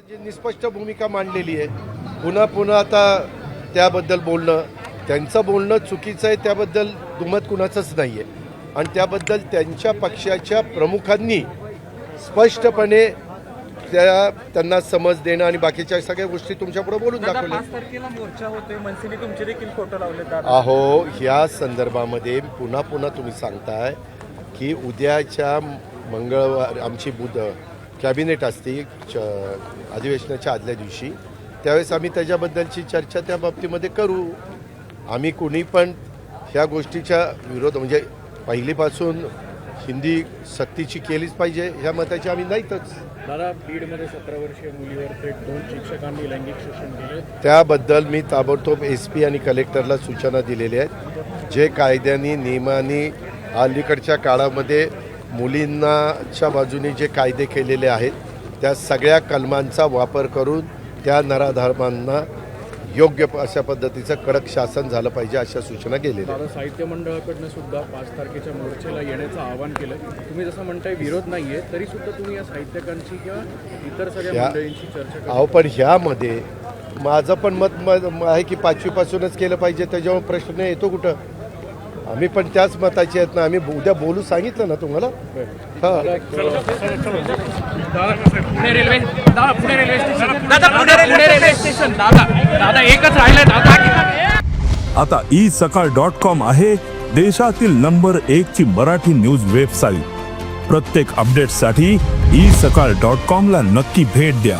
जी निस्पष्ट भूमिका मांडलेली आहे, पुन्हा पुन्हा आता त्याबद्दल बोलणं, त्यांचं बोलणं चुकीचं आहे त्याबद्दल दुमत कुणाचंच नाही आहे. आणि त्याबद्दल त्यांच्या पक्षाच्या प्रमुखांनी स्पष्टपणे त्यांना समज देणं आणि बाकीच्या सगळ्या गोष्टी तुमच्यापुढे बोलून दाखवल्या. 5 तारखेला मोर्चा होतोय, मनसेने तुमचे देखील फोटो लावले. अहो, ह्या संदर्भामध्ये पुन्हा पुन्हा तुम्ही सांगताय की उद्याच्या मंगळवार आमची कॅबिनेट असते अधिवेशनाच्या आदल्या दिवशी, त्यावेळेस आम्ही त्याच्याबद्दलची चर्चा त्या बाबतीमध्ये करू. आम्ही कुणी पण ह्या गोष्टीच्या विरोध म्हणजे पहिलीपासून हिंदी सक्तीची केलीच पाहिजे ह्या मताची आम्ही नाहीतच. दादा, बीडमध्ये 17 वर्षीय मुलीवर थेट 2 शिक्षकांनी लैंगिक शोषण केले. त्याबद्दल मी ताबडतोब SP आणि कलेक्टरला सूचना दिलेल्या आहेत. जे कायद्याने नियमाने अलीकडच्या काळामध्ये मुलींनाच्या बाजूने जे कायदे केलेले आहेत त्या सगळ्या कलमांचा वापर करून त्या नराधमांना योग्य अशा पद्धतीचं कडक शासन झालं पाहिजे अशा सूचना केलेल्या. दादा, साहित्य मंडळाकडनं सुद्धा 5 तारखेच्या मोर्चेला येण्याचं आवाहन केलं. तुम्ही जसं म्हणताय विरोध नाहीये, तरी सुद्धा तुम्ही या साहित्यकांची किंवा इतर सगळ्या मंडळींची चर्चा करा. अहो, पण ह्यामध्ये माझं पण मत आहे की 5वी पासूनच केलं पाहिजे, त्याच्यावर प्रश्न येतो कुठं. आम्ही पण त्याच मताचे आहेत ना. आम्ही उद्या बोलू सांगितलं ना तुम्हाला. हां, पुणे रेल्वे स्टेशन दादा एकच राहिलंय दादा. आता isakal.com आहे देशातील नंबर 1 ची मराठी न्यूज वेबसाईट. प्रत्येक अपडेटसाठी isakal.com ला नक्की भेट द्या.